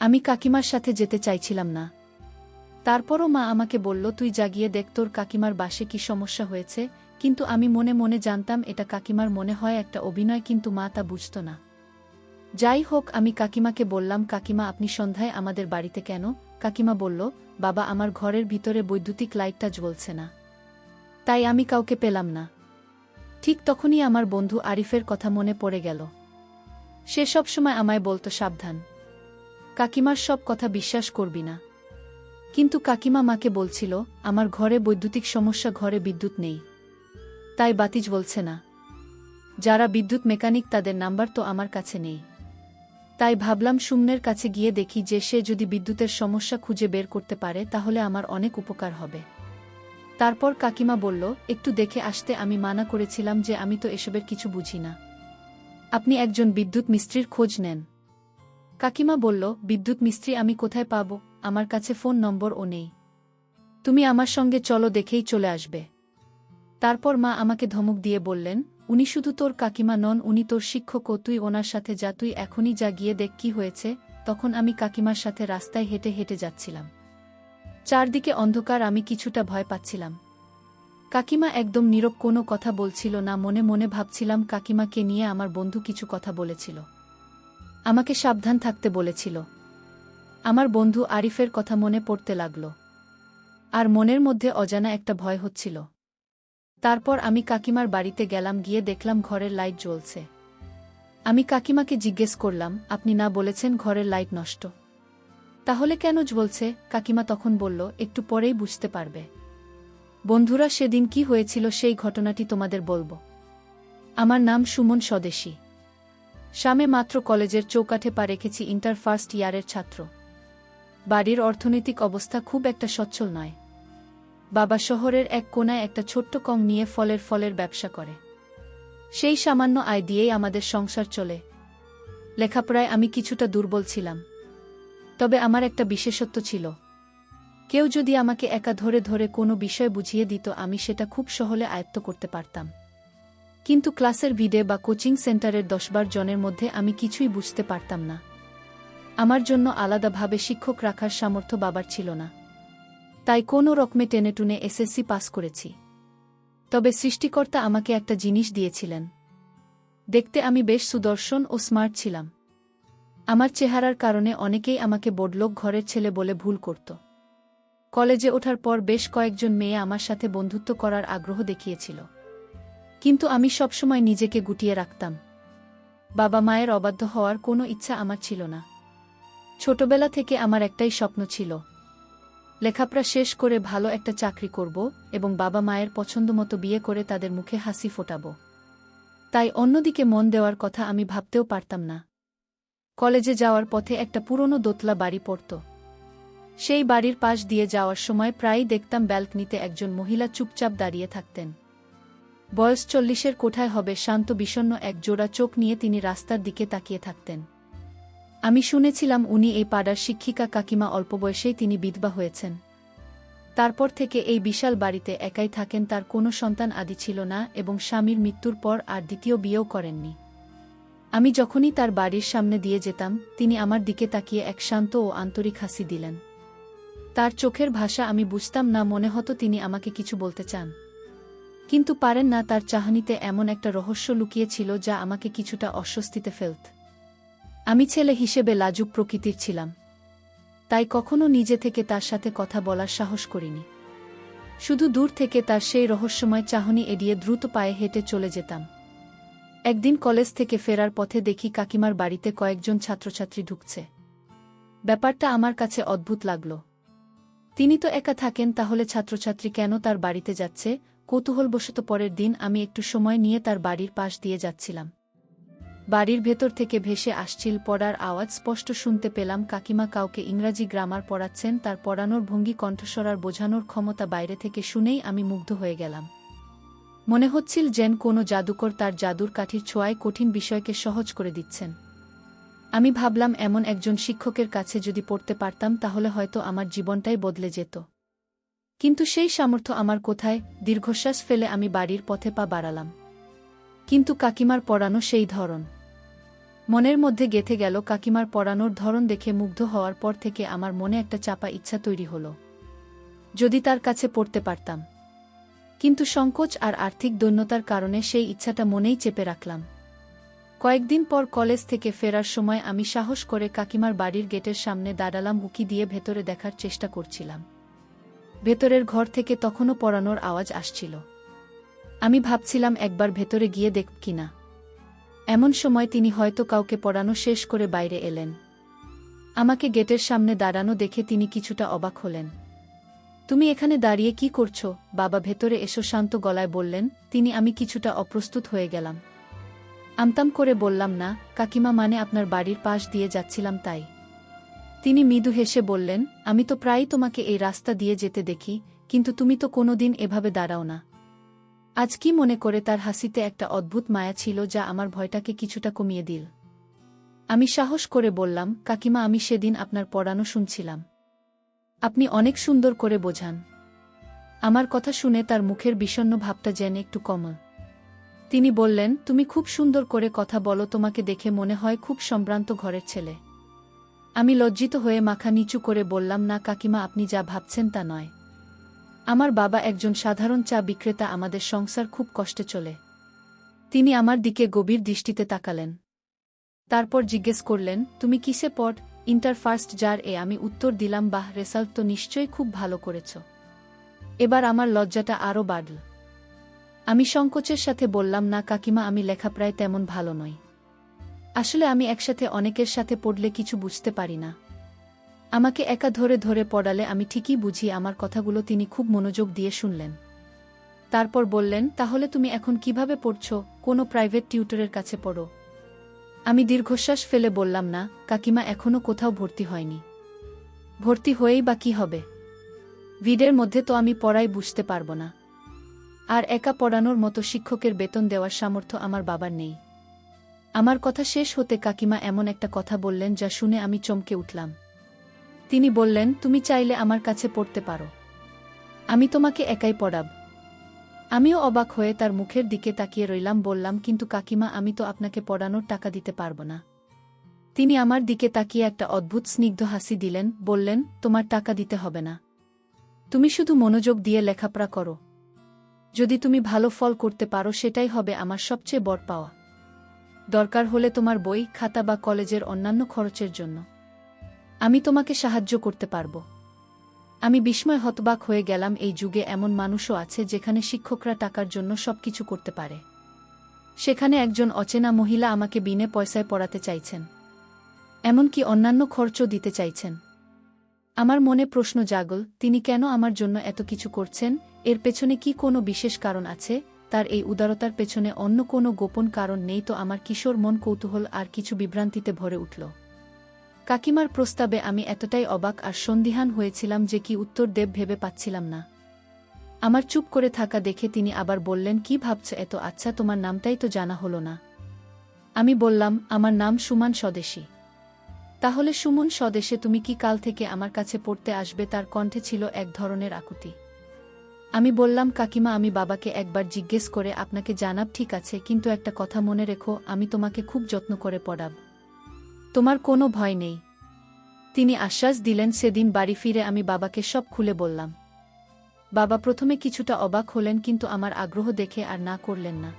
আমি কাকিমার সাথে যেতে চাইছিলাম না। তারপরও মা আমাকে বলল, তুই যা গিয়ে দেখ তোর কাকিমার বাসে কি সমস্যা হয়েছে। কিন্তু আমি মনে মনে জানতাম এটা কাকিমার মনে হয় একটা অভিনয়, কিন্তু মা তা বুঝত না। যাই হোক, আমি কাকিমাকে বললাম, কাকিমা আপনি সন্ধ্যায় আমাদের বাড়িতে কেন? কাকিমা বলল, বাবা আমার ঘরের ভিতরে বৈদ্যুতিক লাইটটা জ্বলছে না, তাই আমি কাউকে পেলাম না। ঠিক তখনই আমার বন্ধু আরিফের কথা মনে পড়ে গেল। সে সব সময় আমায় বলতো, সাবধান, কাকিমার সব কথা বিশ্বাস করবি না। কিন্তু কাকিমা মাকে বলছিল, আমার ঘরে বৈদ্যুতিক সমস্যা, ঘরে বিদ্যুৎ নেই, তাই বাতি জ্বলছে না। যারা বিদ্যুৎ মেকানিক তাদের নাম্বার তো আমার কাছে নেই। তাই ভাবলাম সুমনের কাছে গিয়ে দেখি যে সে যদি বিদ্যুতের সমস্যা খুঁজে বের করতে পারে তাহলে আমার অনেক উপকার হবে। তারপর কাকিমা বলল, একটু দেখে আসতে। আমি মানা করেছিলাম যে আমি তো এসবের কিছু বুঝি না, আপনি একজন বিদ্যুৎ মিস্ত্রির খোঁজ নেন। কাকিমা বলল, বিদ্যুৎ মিস্ত্রি আমি কোথায় পাব? আমার কাছে ফোন নম্বরও নেই। তুমি আমার সঙ্গে চলো, দেখেই চলে আসবে। তারপর মা আমাকে ধমক দিয়ে বললেন, উনি শুধু তোর কাকিমা নন, উনি তোর শিক্ষকও, তুই ওনার সাথে যা, তুই এখনই যা, গিয়ে দেখ কি হয়েছে। তখন আমি কাকিমার সাথে রাস্তায় হেঁটে হেঁটে যাচ্ছিলাম। চারদিকে অন্ধকার, আমি কিছুটা ভয় পাচ্ছিলাম। কাকিমা একদম নীরব, কোনো কথা বলছিল না। মনে মনে ভাবছিলাম কাকিমাকে নিয়ে আমার বন্ধু কিছু কথা বলেছিল, আমাকে সাবধান থাকতে বলেছিল। আমার বন্ধু আরিফের কথা মনে পড়তে লাগল, আর মনের মধ্যে অজানা একটা ভয় হচ্ছিল। তারপর আমি কাকিমার বাড়িতে গেলাম, গিয়ে দেখলাম ঘরের লাইট জ্বলছে। আমি কাকিমাকে জিজ্ঞেস করলাম, আপনি না বলেছেন ঘরের লাইট নষ্ট, তাহলে কেন জ্বলছে? কাকিমা তখন বলল, একটু পরেই বুঝতে পারবে। বন্ধুরা, সেদিন কি হয়েছিল সেই ঘটনাটি তোমাদের বলবো। আমার নাম সুমন স্বদেশী। সামে মাত্র কলেজের চৌকাঠে পা রেখেছি, ইন্টার ফার্স্ট ইয়ারের ছাত্র। বাড়ির অর্থনৈতিক অবস্থা খুব একটা সচ্ছল নয়। বাবা শহরের এক কোনায় একটা ছোট্ট কং নিয়ে ফলের ব্যবসা করে। সেই সামান্য আয় দিয়েই আমাদের সংসার চলে। লেখাপড়ায় আমি কিছুটা দুর্বল ছিলাম, তবে আমার একটা বিশেষত্ব ছিল। কেউ যদি আমাকে একা ধরে ধরে কোনো বিষয় বুঝিয়ে দিত, আমি সেটা খুব সহজে আয়ত্ত করতে পারতাম। কিন্তু ক্লাসের ভিড়ে বা কোচিং সেন্টারের 10-12 জনের মধ্যে আমি কিছুই বুঝতে পারতাম না। আমার জন্য আলাদাভাবে শিক্ষক রাখার সামর্থ্য বাবার ছিল না, তাই কোনো রকমে টেনেটুনে এসএসসি পাস করেছি। তবে সৃষ্টিকর্তা আমাকে একটা জিনিস দিয়েছিলেন। দেখতে আমি বেশ সুদর্শন ও স্মার্ট ছিলাম। আমার চেহারার কারণে অনেকেই আমাকে বড়লোক ঘরের ছেলে বলে ভুল করত। কলেজে ওঠার পর বেশ কয়েকজন মেয়ে আমার সাথে বন্ধুত্ব করার আগ্রহ দেখিয়েছিল, কিন্তু আমি সবসময় নিজেকে গুটিয়ে রাখতাম। বাবা মায়ের অবাধ্য হওয়ার কোনো ইচ্ছা আমার ছিল না। ছোটবেলা থেকে আমার একটাই স্বপ্ন ছিল, লেখাপড়া শেষ করে ভালো একটা চাকরি করব এবং বাবা মায়ের পছন্দমতো বিয়ে করে তাদের মুখে হাসি ফোটাব। তাই অন্যদিকে মন দেওয়ার কথা আমি ভাবতেও পারতাম না। কলেজে যাওয়ার পথে একটা পুরনো দোতলা বাড়ি পড়ত। সেই বাড়ির পাশ দিয়ে যাওয়ার সময় প্রায়ই দেখতাম ব্যালকনিতে একজন মহিলা চুপচাপ দাঁড়িয়ে থাকতেন। বয়স 40-এর কোঠায় হবে, শান্ত বিষণ্ণ এক জোড়া চোখ নিয়ে তিনি রাস্তার দিকে তাকিয়ে থাকতেন। আমি শুনেছিলাম উনি এই পাড়ার শিক্ষিকা কাকিমা, অল্প বয়সেই তিনি বিধবা হয়েছেন। তারপর থেকে এই বিশাল বাড়িতে একাই থাকেন, তার কোনো সন্তান আদি ছিল না এবং স্বামীর মৃত্যুর পর আর দ্বিতীয় বিয়েও করেননি। আমি যখনই তার বাড়ির সামনে দিয়ে যেতাম, তিনি আমার দিকে তাকিয়ে এক শান্ত ও আন্তরিক হাসি দিলেন। তার চোখের ভাষা আমি বুঝতাম না, মনে হতো তিনি আমাকে কিছু বলতে চান, কিন্তু পারেন না। তার চাহনিতে এমন একটা রহস্য লুকিয়ে ছিল যা আমাকে কিছুটা অস্বস্তিতে ফেলত। আমি ছেলে হিসেবে লাজুক প্রকৃতির ছিলাম, তাই কখনো নিজে থেকে তার সাথে কথা বলার সাহস করিনি। শুধু দূর থেকে তার সেই রহস্যময় চাহনি এড়িয়ে দ্রুত পায়ে হেঁটে চলে যেতাম। একদিন কলেজ থেকে ফেরার পথে দেখি কাকিমার বাড়িতে কয়েকজন ছাত্রছাত্রী ঢুকছে। ব্যাপারটা আমার কাছে অদ্ভুত লাগল। তিনি তো একা থাকেন, তাহলে ছাত্রছাত্রী কেন তার বাড়িতে যাচ্ছে? কৌতূহলবশত পরের দিন আমি একটু সময় নিয়ে তার বাড়ির পাশ দিয়ে যাচ্ছিলাম। বাড়ির ভেতর থেকে ভেসে আসছিল পড়ার আওয়াজ, স্পষ্ট শুনতে পেলাম কাকিমা কাউকে ইংরাজি গ্রামার পড়াচ্ছেন। তার পড়ানোর ভঙ্গি, কণ্ঠস্বর আর বোঝানোর ক্ষমতা বাইরে থেকে শুনেই আমি মুগ্ধ হয়ে গেলাম। মনে হচ্ছিল যেন কোনো জাদুকর তার জাদুর কাঠির ছোঁয়ায় কঠিন বিষয়কে সহজ করে দিচ্ছেন। আমি ভাবলাম, এমন একজন শিক্ষকের কাছে যদি পড়তে পারতাম তাহলে হয়তো আমার জীবনটাই বদলে যেত। কিন্তু সেই সামর্থ্য আমার কোথায়? দীর্ঘশ্বাস ফেলে আমি বাড়ির পথে পা বাড়ালাম। কিন্তু কাকিমার পড়ানো সেই ধরন, মনের মধ্যে গেঁথে গেল কাকিমার পড়ানোর ধরন দেখে মুগ্ধ হওয়ার পর থেকে আমার মনে একটা চাপা ইচ্ছা তৈরি হলো, যদি তার কাছে পড়তে পারতাম। কিন্তু সংকোচ আর আর্থিক দৈন্যতার কারণে সেই ইচ্ছাটা মনেই চেপে রাখলাম। কয়েকদিন পর কলেজ থেকে ফেরার সময় আমি সাহস করে কাকিমার বাড়ির গেটের সামনে দাঁড়ালাম, উকি দিয়ে ভেতরে দেখার চেষ্টা করছিলাম। ভেতরের ঘর থেকে তখনও পড়ানোর আওয়াজ আসছিল। আমি ভাবছিলাম একবার ভেতরে গিয়ে দেখব কিনা। এমন সময় তিনি হয়তো কাউকে পড়ানো শেষ করে বাইরে এলেন। আমাকে গেটের সামনে দাঁড়ানো দেখে তিনি কিছুটা অবাক হলেন। তুমি এখানে দাঁড়িয়ে কি করছো বাবা? ভেতরে এসো, শান্ত গলায় বললেন তিনি। আমি কিছুটা অপ্রস্তুত হয়ে গেলাম। আমতাম করে বললাম, না কাকিমা, মানে আপনার বাড়ির পাশ দিয়ে যাচ্ছিলাম তাই। তিনি মৃদু হেসে বললেন, আমি তো প্রায়ই তোমাকে এই রাস্তা দিয়ে যেতে দেখি, কিন্তু তুমি তো কোনোদিন এভাবে দাঁড়াও না। আজ কি মনে করে? তার হাসিতে একটা অদ্ভুত মায়া ছিল যা আমার ভয়টাকে কিছুটা কমিয়ে দিল। আমি সাহস করে বললাম, কাকিমা, আমি সেদিন আপনার পড়ানো শুনছিলাম। আপনি অনেক সুন্দর করে বোঝান। আমার কথা শুনে তার মুখের বিষণ্ণ ভাবটা যেন একটু কমল। তিনি বললেন, তুমি খুব সুন্দর করে কথা বলো, তোমাকে দেখে মনে হয় খুব সম্ভ্রান্ত ঘরের ছেলে। আমি লজ্জিত হয়ে মাথা নিচু করে বললাম, না কাকিমা, আপনি যা ভাবছেন তা নয়। আমার বাবা একজন সাধারণ চা বিক্রেতা, আমাদের সংসার খুব কষ্টে চলে। তিনি আমার দিকে গভীর দৃষ্টিতে তাকালেন। তারপর জিজ্ঞেস করলেন, তুমি কিসে পড়? ইন্টার ফার্স্ট ইয়ার এ। আমি উত্তর দিলাম, বাহ, রেজাল্ট তো নিশ্চয়ই খুব ভালো করেছ। এবার আমার লজ্জাটা আরও বাড়ল। আমি সংকোচের সাথে বললাম, না কাকিমা, আমি লেখাপড়ায় তেমন ভালো নই। আসলে আমি একসাথে অনেকের সাথে পড়লে কিছু বুঝতে পারি না। আমাকে একা ধরে ধরে পড়ালে আমি ঠিকই বুঝি। আমার কথাগুলো তিনি খুব মনোযোগ দিয়ে শুনলেন। তারপর বললেন, তাহলে তুমি এখন কিভাবে পড়ছ? কোনো প্রাইভেট টিউটরের কাছে পড়ো? আমি দীর্ঘশ্বাস ফেলে বললাম, না কাকিমা, এখনও কোথাও ভর্তি হয়নি। ভর্তি হয়েই বা কী হবে? ভিডের মধ্যে তো আমি পড়াই বুঝতে পারব না। আর একা পড়ানোর মতো শিক্ষকের বেতন দেওয়ার সামর্থ্য আমার বাবার নেই। আমার কথা শেষ হতে কাকিমা এমন একটা কথা বললেন যা শুনে আমি চমকে উঠলাম। তিনি বললেন, তুমি চাইলে আমার কাছে পড়তে পারো। আমি তোমাকে একাই পড়াব। আমিও অবাক হয়ে তার মুখের দিকে তাকিয়ে রইলাম। বললাম, কিন্তু কাকিমা, আমি তো আপনাকে পড়ানোর টাকা দিতে পারব না। তিনি আমার দিকে তাকিয়ে একটা অদ্ভুত স্নিগ্ধ হাসি দিলেন। বললেন, তোমার টাকা দিতে হবে না। তুমি শুধু মনোযোগ দিয়ে লেখাপড়া করো। যদি তুমি ভালো ফল করতে পারো, সেটাই হবে আমার সবচেয়ে বড় পাওয়া। দরকার হলে তোমার বই, খাতা বা কলেজের অন্যান্য খরচের জন্য আমি তোমাকে সাহায্য করতে পারব। আমি বিস্ময় হতবাক হয়ে গেলাম। এই যুগে এমন মানুষও আছে যেখানে শিক্ষকরা টাকার জন্য সবকিছু করতে পারে। সেখানে একজন অচেনা মহিলা আমাকে বিনে পয়সায় পড়াতে চাইছেন, এমনকি অন্যান্য খরচও দিতে চাইছেন। আমার মনে প্রশ্ন জাগল, তিনি কেন আমার জন্য এত কিছু করছেন? এর পেছনে কি কোনো বিশেষ কারণ আছে? তার এই উদারতার পেছনে অন্য কোনো গোপন কারণ নেই তো? আমার কিশোর মন কৌতূহল আর কিছু বিভ্রান্তিতে ভরে উঠল। কাকিমার প্রস্তাবে আমি এতটাই অবাক আর সন্দিহান হয়েছিলাম যে কি উত্তর দেব ভেবে পাচ্ছিলাম না। আমার চুপ করে থাকা দেখে তিনি আবার বললেন, কি ভাবছ এত? আচ্ছা, তোমার নামটাই তো জানা হলো না। আমি বললাম, আমার নাম সুমন স্বদেশী। তাহলে সুমন স্বদেশে তুমি কি কাল থেকে আমার কাছে পড়তে আসবে? তার কণ্ঠে ছিল এক ধরনের আকুতি। আমি বললাম, কাকিমা, আমি বাবাকে একবার জিজ্ঞেস করে আপনাকে জানাব। ঠিক আছে, কিন্তু একটা কথা মনে রেখো, আমি তোমাকে খুব যত্ন করে পড়াব। তোমার কোনো ভয় নেই। তিনি আশ্বাস দিলেন। সেদিন বাড়ি ফিরে আমি বাবাকে সব খুলে বললাম। বাবা প্রথমে কিছুটা অবাক হলেন, কিন্তু আমার আগ্রহ দেখে আর না করলেন না।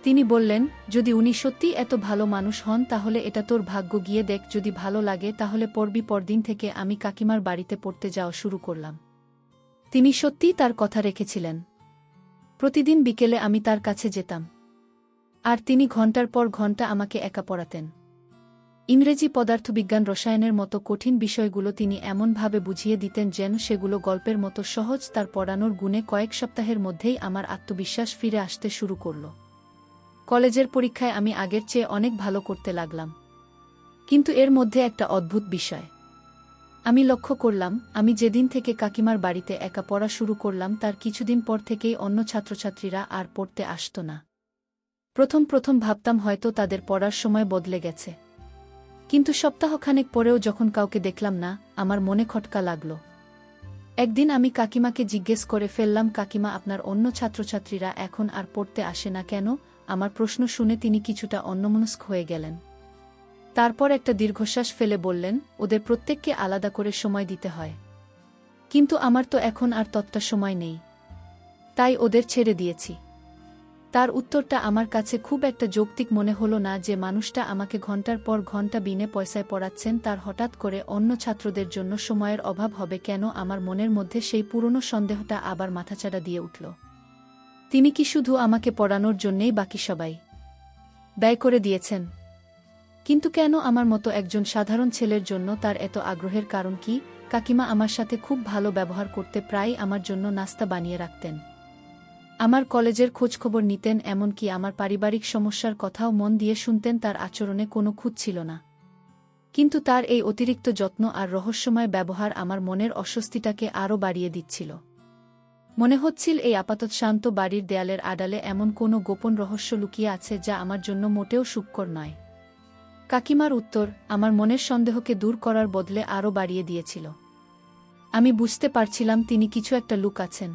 তিনি বললেন, যদি উনি সত্যিই এত ভালো মানুষ হন তাহলে এটা তোর ভাগ্য। গিয়ে দেখ, যদি ভালো লাগে তাহলে পড়বি। পরদিন থেকে আমি কাকিমার বাড়িতে পড়তে যাওয়া শুরু করলাম। তিনি সত্যিই তার কথা রেখেছিলেন। প্রতিদিন বিকেলে আমি তার কাছে যেতাম, আর তিনি ঘণ্টার পর ঘণ্টা আমাকে একা পড়াতেন। ইংরেজি, পদার্থবিজ্ঞান, রসায়নের মতো কঠিন বিষয়গুলো তিনি এমনভাবে বুঝিয়ে দিতেন যেন সেগুলো গল্পের মতো সহজ। তার পড়ানোর গুণে কয়েক সপ্তাহের মধ্যেই আমার আত্মবিশ্বাস ফিরে আসতে শুরু করল। কলেজের পরীক্ষায় আমি আগের চেয়ে অনেক ভালো করতে লাগলাম। কিন্তু এর মধ্যে একটা অদ্ভুত বিষয় আমি লক্ষ্য করলাম। আমি যেদিন থেকে কাকিমার বাড়িতে একা পড়া শুরু করলাম তার কিছুদিন পর থেকেই অন্য ছাত্রছাত্রীরা আর পড়তে আসত না। প্রথম প্রথম ভাবতাম হয়তো তাদের পড়ার সময় বদলে গেছে, কিন্তু সপ্তাহখানেক পরেও যখন কাউকে দেখলাম না, আমার মনে খটকা লাগল। একদিন আমি কাকিমাকে জিজ্ঞেস করে ফেললাম, কাকিমা, আপনার অন্য ছাত্রছাত্রীরা এখন আর পড়তে আসে না কেন? আমার প্রশ্ন শুনে তিনি কিছুটা অন্যমনস্ক হয়ে গেলেন। তারপর একটা দীর্ঘশ্বাস ফেলে বললেন, ওদের প্রত্যেককে আলাদা করে সময় দিতে হয়। কিন্তু আমার তো এখন আর ততটা সময় নেই। তাই ওদের ছেড়ে দিয়েছি। তার উত্তরটা আমার কাছে খুব একটা যৌক্তিক মনে হলো না, যে মানুষটা আমাকে ঘন্টার পর ঘন্টা বিনে পয়সায় পড়াচ্ছেন, তার হঠাৎ করে অন্য ছাত্রদের জন্য সময়ের অভাব হবে কেন? আমার মনের মধ্যে সেই পুরনো সন্দেহটা আবার মাথাচাড়া দিয়ে উঠল। তিনি কি শুধু আমাকে পড়ানোর জন্যেই বাকি সবাই ব্যয় করে দিয়েছেন? কিন্তু কেন আমার মতো একজন সাধারণ ছেলের জন্য তার এত আগ্রহের কারণ কি? কাকিমা আমার সাথে খুব ভালো ব্যবহার করতে, প্রায়ই আমার জন্য নাস্তা বানিয়ে রাখতেন, আমার কলেজের খোঁজখবর নিতেন, এমনকি আমার পারিবারিক সমস্যার কথাও মন দিয়ে শুনতেন। তার আচরণে কোনো খুঁত ছিল না। কিন্তু তার এই অতিরিক্ত যত্ন আর রহস্যময় ব্যবহার আমার মনের অস্বস্তিটাকে আরও বাড়িয়ে দিচ্ছিল। মনে হচ্ছিল এই আপাতত শান্ত বাড়ির দেয়ালের আড়ালে এমন কোনো গোপন রহস্য লুকিয়ে আছে, যা আমার জন্য মোটেও সুখকর নয়। কাকিমার উত্তর আমার মনের সন্দেহকে দূর করার বদলে আরও বাড়িয়ে দিয়েছিল। আমি বুঝতে পারছিলাম তিনি কিছু একটা লুকাচ্ছেন।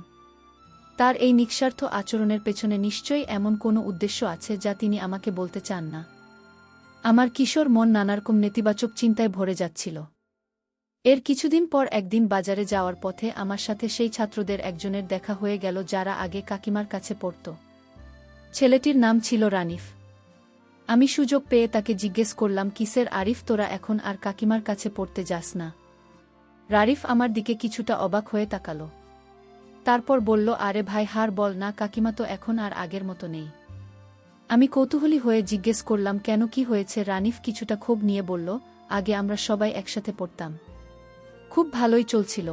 তার এই নিঃস্বার্থ আচরণের পেছনে নিশ্চয়ই এমন কোনো উদ্দেশ্য আছে যা তিনি আমাকে বলতে চান না। আমার কিশোর মন নানারকম নেতিবাচক চিন্তায় ভরে যাচ্ছিল। এর কিছুদিন পর একদিন বাজারে যাওয়ার পথে আমার সাথে সেই ছাত্রদের একজনের দেখা হয়ে গেল, যারা আগে কাকিমার কাছে পড়ত। ছেলেটির নাম ছিল রানিফ। আমি সুযোগ পেয়ে তাকে জিজ্ঞেস করলাম, কিসের আরিফ, তোরা এখন আর কাকিমার কাছে পড়তে যাস না? রারিফ আমার দিকে কিছুটা অবাক হয়ে তাকালো। তারপর বলল, আরে ভাই, হার বল না, কাকিমা তো এখন আর আগের মতো নেই। আমি কৌতূহলী হয়ে জিজ্ঞেস করলাম, কেন, কি হয়েছে? রানিফ কিছুটা ক্ষোভ নিয়ে বলল, আগে আমরা সবাই একসাথে পড়তাম, খুব ভালোই চলছিল।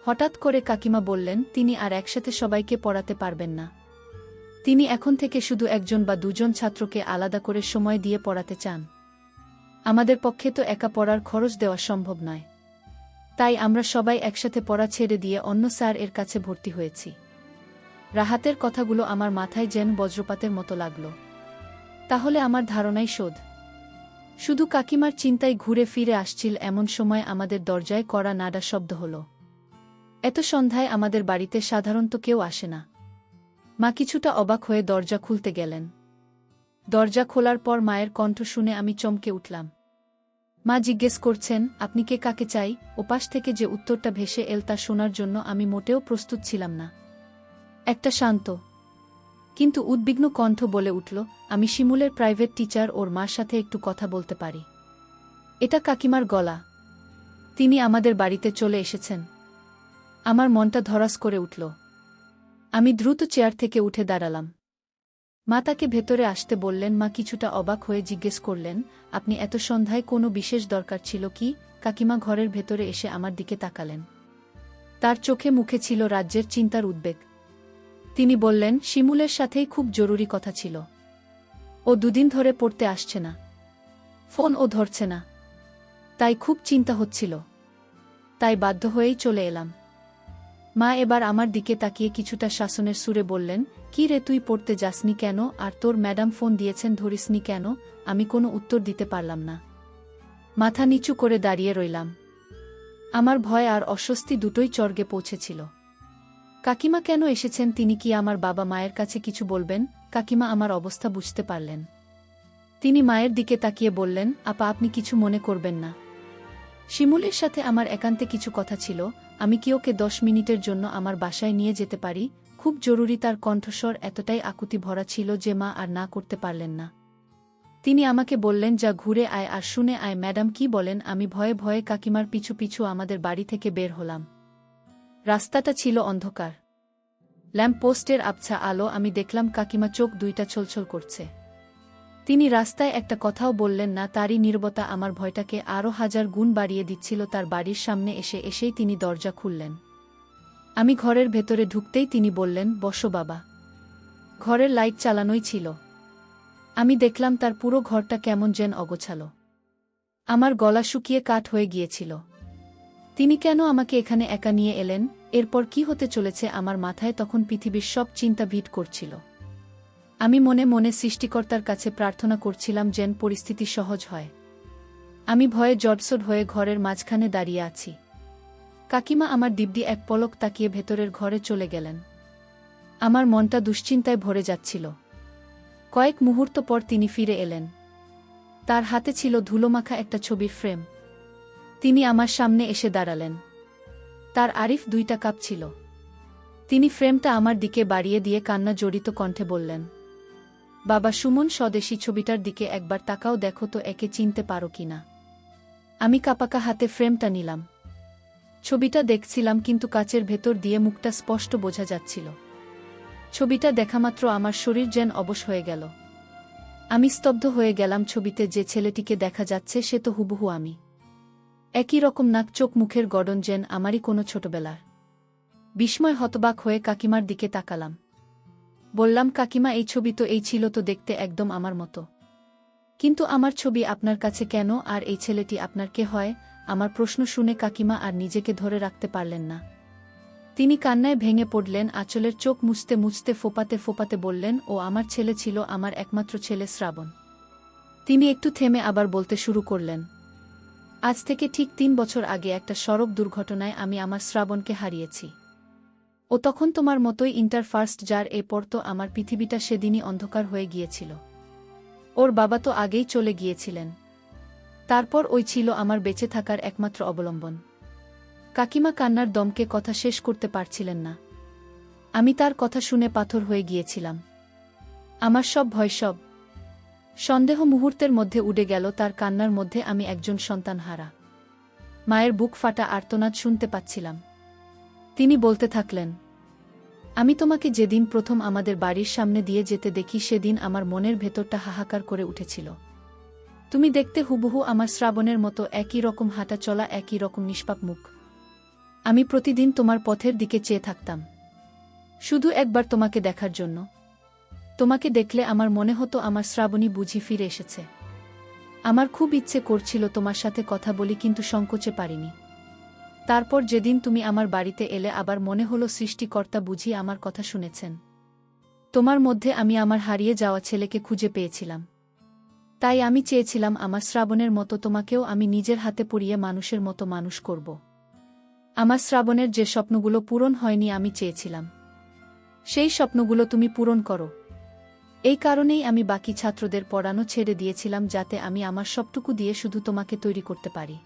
হঠাৎ করে কাকিমা বললেন, তিনি আর একসাথে সবাইকে পড়াতে পারবেন না। তিনি এখন থেকে শুধু একজন বা দুজন ছাত্রকে আলাদা করে সময় দিয়ে পড়াতে চান। আমাদের পক্ষে তো একা পড়ার খরচ দেওয়া সম্ভব নয়। তাই আমরা সবাই একসাথে পড়া ছেড়ে দিয়ে অন্য স্যার এর কাছে ভর্তি হয়েছি। রাহাতের কথাগুলো আমার মাথায় যেন বজ্রপাতের মতো লাগল। তাহলে আমার ধারণাই শোধ। শুধু কাকিমার চিন্তায় ঘুরে ফিরে আসছিল এমন সময় আমাদের দরজায় কড়া নাড়া শব্দ হল। এত সন্ধ্যায় আমাদের বাড়িতে সাধারণত কেউ আসে না। মা কিছুটা অবাক হয়ে দরজা খুলতে গেলেন। দরজা খোলার পর মায়ের কণ্ঠ শুনে আমি চমকে উঠলাম। মা জিজ্ঞেস করছেন, আপনি কে, কাকে চাই? ওপাশ থেকে যে উত্তরটা ভেসে এল তা শোনার জন্য আমি মোটেও প্রস্তুত ছিলাম না। একটা শান্ত কিন্তু উদ্বিগ্ন কণ্ঠ বলে উঠল, আমি শিমুলের প্রাইভেট টিচার, ওর মার সাথে একটু কথা বলতে পারি? এটা কাকিমার গলা। তিনি আমাদের বাড়িতে চলে এসেছেন। আমার মনটা ধরাস করে উঠল। আমি দ্রুত চেয়ার থেকে উঠে দাঁড়ালাম। মা তাকে ভেতরে আসতে বললেন। মা কিছুটা অবাক হয়ে জিজ্ঞেস করলেন, আপনি এত সন্ধ্যায় কোনো বিশেষ দরকার ছিল কি? কাকিমা ঘরের ভেতরে এসে আমার দিকে তাকালেন। তার চোখে মুখে ছিল রাজ্যের চিন্তার উদ্বেগ। তিনি বললেন, শিমুলের সাথেই খুব জরুরি কথা ছিল। ও দুদিন ধরে পড়তে আসছে না, ফোন ও ধরছে না, তাই খুব চিন্তা হচ্ছিল। তাই বাধ্য হয়েই চলে এলাম। মা এবার আমার দিকে তাকিয়ে কিছুটা শাসনের সুরে বললেন, কি রে, তুই পড়তে যাসনি কেন? আর তোর ম্যাডাম ফোন দিয়েছেন, ধরিসনি কেন? আমি কোনো উত্তর দিতে পারলাম না। মাথা নিচু করে দাঁড়িয়ে রইলাম। আমার ভয় আর অস্বস্তি দুটোই চর্গে পৌঁছেছিল। কাকিমা কেন এসেছেন? তিনি কি আমার বাবা মায়ের কাছে কিছু বলবেন? কাকিমা আমার অবস্থা বুঝতে পারলেন। তিনি মায়ের দিকে তাকিয়ে বললেন, আপা, আপনি কিছু মনে করবেন না। শিমুলের সাথে আমার একান্তে কিছু কথা ছিল। আমি কি ওকে 10 মিনিটের জন্য আমার বাসায় নিয়ে যেতে পারি? খুব জরুরি। তার কণ্ঠস্বর এতটাই আকুতি ভরা ছিল যে মা আর না করতে পারলেন না। তিনি আমাকে বললেন, যা ঘুরে আয় আর শুনে আয় ম্যাডাম কি বলেন। আমি ভয়ে ভয়ে কাকিমার পিছু পিছু আমাদের বাড়ি থেকে বের হলাম। রাস্তাটা ছিল অন্ধকার। ল্যাম্পপোস্টের আবছা আলো। আমি দেখলাম কাকিমা চোখ দুইটা ছলছল করছে। তিনি রাস্তায় একটা কথাও বললেন না। তারই নীরবতা আমার ভয়টাকে আরও 1000 গুণ বাড়িয়ে দিচ্ছিল। তার বাড়ির সামনে এসেই তিনি দরজা খুললেন। আমি ঘরের ভেতরে ঢুকতেই তিনি বললেন, বসো বাবা। ঘরের লাইট চালানোই ছিল। আমি দেখলাম তার পুরো ঘরটা কেমন যেন অগোছালো। আমার গলা শুকিয়ে কাঠ হয়ে গিয়েছিল। তিনি কেন আমাকে এখানে একা নিয়ে এলেন? এরপর কি হতে চলেছে? আমার মাথায় তখন পৃথিবীর সব চিন্তা ভিড় করছিল। আমি মনে মনে সৃষ্টিকর্তার কাছে প্রার্থনা করছিলাম যেন পরিস্থিতি সহজ হয়। আমি ভয়ে জড়সড় হয়ে ঘরের মাঝখানে দাঁড়িয়ে আছি। কাকিমা আমার দিব্যি এক পলক তাকিয়ে ভেতরের ঘরে চলে গেলেন। আমার মনটা দুশ্চিন্তায় ভরে যাচ্ছিল। কয়েক মুহূর্ত পর তিনি ফিরে এলেন। তার হাতে ছিল ধুলোমাখা একটা ছবির ফ্রেম। তিনি আমার সামনে এসে দাঁড়ালেন। তার আরিফ 2টা কাপ ছিল। তিনি ফ্রেমটা আমার দিকে বাড়িয়ে দিয়ে কান্না জড়িত কণ্ঠে বললেন, বাবা সুমন, স্বদেশী ছবিটার দিকে একবার তাকাও, দেখো তো একে চিনতে পারো কিনা। আমি কাঁপাকা হাতে ফ্রেমটা নিলাম। ছবিটা দেখছিলাম, কিন্তু কাচের ভেতর দিয়ে মুখটা স্পষ্ট বোঝা যাচ্ছিল। ছবিটা দেখামাত্র আমার শরীর যেন অবশ হয়ে গেল। আমি স্তব্ধ হয়ে গেলাম। ছবিতে যে ছেলেটিকে দেখা যাচ্ছে সে তো হুবহু আমি। একই রকম নাক, চোখ, মুখের গড়ন যেন আমারই কোনো ছোটবেলার। বিস্ময় হতবাক হয়ে কাকিমার দিকে তাকালাম। বললাম, কাকিমা, এই ছবি তো এই ছিল তো দেখতে একদম আমার মতো। কিন্তু আমার ছবি আপনার কাছে কেন, আর এই ছেলেটি আপনার কে হয়? আমার প্রশ্ন শুনে কাকিমা আর নিজেকে ধরে রাখতে পারলেন না। তিনি কান্নায় ভেঙে পড়লেন। আঁচলের চোখ মুছতে মুছতে ফোঁপাতে ফোঁপাতে বললেন, ও আমার ছেলে ছিল, আমার একমাত্র ছেলে শ্রাবণ। তিনি একটু থেমে আবার বলতে শুরু করলেন, আজ থেকে ঠিক 3 বছর আগে একটা সড়ক দুর্ঘটনায় আমি আমার শ্রাবণকে হারিয়েছি। ও তখন তোমার মতোই ইন্টার ফার্স্ট যার এ পড়তো। আমার পৃথিবীটা সেদিনই অন্ধকার হয়ে গিয়েছিল। ওর বাবা তো আগেই চলে গিয়েছিলেন। তারপর ওই ছিল আমার বেঁচে থাকার একমাত্র অবলম্বন। কাকিমা কান্নার দমকে কথা শেষ করতে পারছিলেন না। আমি তার কথা শুনে পাথর হয়ে গিয়েছিলাম। আমার সব ভয়, সব সন্দেহ মুহূর্তের মধ্যে উড়ে গেল। তার কান্নার মধ্যে আমি একজন সন্তানহারা মায়ের বুক ফাটা আর্তনাদ শুনতে পাচ্ছিলাম। তিনি বলতে থাকলেন, আমি তোমাকে যেদিন প্রথম আমাদের বাড়ির সামনে দিয়ে যেতে দেখি সেদিন আমার মনের ভেতরটা হাহাকার করে উঠেছিল। তুমি দেখতে হুবহু আমার শ্রাবণের মতো, একই রকম হাঁটা চলা, একই রকম নিষ্পাপ মুখ। আমি প্রতিদিন তোমার পথের দিকে চেয়ে থাকতাম, শুধু একবার তোমাকে দেখার জন্য। তোমাকে দেখলে আমার মনে হতো আমার শ্রাবণী বুঝি ফিরে এসেছে। আমার খুব ইচ্ছে করছিল তোমার সাথে কথা বলি, কিন্তু সংকোচে পারিনি। তারপর যেদিন তুমি আমার বাড়িতে এলে আবার মনে হলো সৃষ্টিকর্তা বুঝি আমার কথা শুনেছেন। তোমার মধ্যে আমি আমার হারিয়ে যাওয়া ছেলেকে খুঁজে পেয়েছিলাম। তাই আমি চেয়েছিলাম আমার শ্রাবণের মতো তোমাকেও আমি নিজের হাতে পড়িয়ে মানুষের মতো মানুষ করব। আমার শ্রাবণের যে স্বপ্নগুলো পূরণ হয়নি, আমি চেয়েছিলাম সেই স্বপ্নগুলো তুমি পূরণ করো। এই কারণেই আমি বাকি ছাত্রদের পড়ানো ছেড়ে দিয়েছিলাম, যাতে আমি আমার সবটুকু দিয়ে শুধু তোমাকে তৈরি করতে পারি।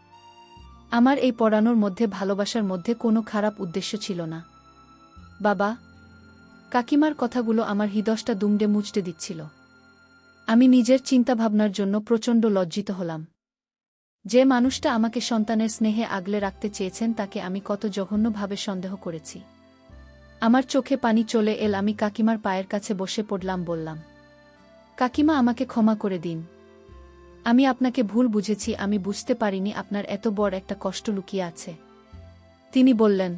আমার এই পড়ানোর মধ্যে, ভালোবাসার মধ্যে কোনো খারাপ উদ্দেশ্য ছিল না। বাবা, কাকিমার কথাগুলো আমার হৃদয়টা দুমড়ে মুচড়ে দিচ্ছিল। আমি নিজের চিন্তাভাবনার জন্য প্রচণ্ড লজ্জিত হলাম। যে মানুষটা আমাকে সন্তানের স্নেহে আগলে রাখতে চেয়েছেন, তাকে আমি কত জঘন্যভাবে সন্দেহ করেছি। আমার চোখে পানি চলে এল। আমি কাকিমার পায়ের কাছে বসে পড়লাম, বললাম, কাকিমা, আমাকে ক্ষমা করে দিন। আমি আপনাকে ভুল বুঝেছি। আমি বুঝতে পারিনি আপনার এত বড় একটা কষ্ট লুকিয়ে আছে। তিনি বললেন,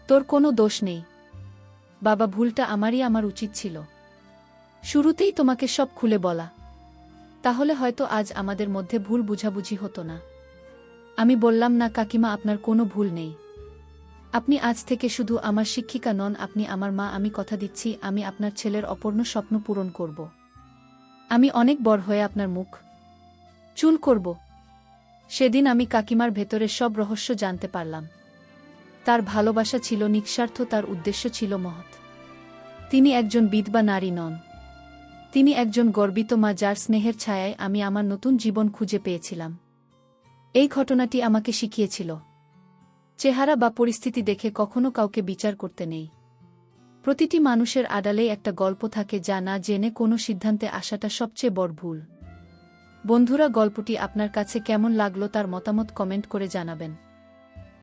তোর কোনো দোষ নেই বাবা, ভুলটা আমারই। আমার উচিত ছিল শুরুতেই তোমাকে সব খুলে বলা। তাহলে হয়তো আজ আমাদের মধ্যে ভুল বুঝাবুঝি হতো না। আমি বললাম, না কাকিমা, আপনার কোনো ভুল নেই। আপনি আজ থেকে শুধু আমার শিক্ষিকা নন, আপনি আমার মা। আমি কথা দিচ্ছি, আমি আপনার ছেলের অপূর্ণ স্বপ্ন পূরণ করব। আমি অনেক বড় হয়ে আপনার মুখ চুল করব। সেদিন আমি কাকিমার ভেতরের সব রহস্য জানতে পারলাম। তার ভালোবাসা ছিল নিঃস্বার্থ, তার উদ্দেশ্য ছিল মহৎ। তিনি একজন বিধবা নারী নন, তিনি একজন গর্বিত মা, যার স্নেহের ছায়ায় আমি আমার নতুন জীবন খুঁজে পেয়েছিলাম। এই ঘটনাটি আমাকে শিখিয়েছিল, চেহারা বা পরিস্থিতি দেখে কখনো কাউকে বিচার করতে নেই। প্রতিটি মানুষের আড়ালেই একটা গল্প থাকে, যা না জেনে কোনো সিদ্ধান্তে আসাটা সবচেয়ে বড় ভুল। বন্ধুরা, গল্পটি আপনার কাছে কেমন লাগলো তার মতামত কমেন্ট করে জানাবেন।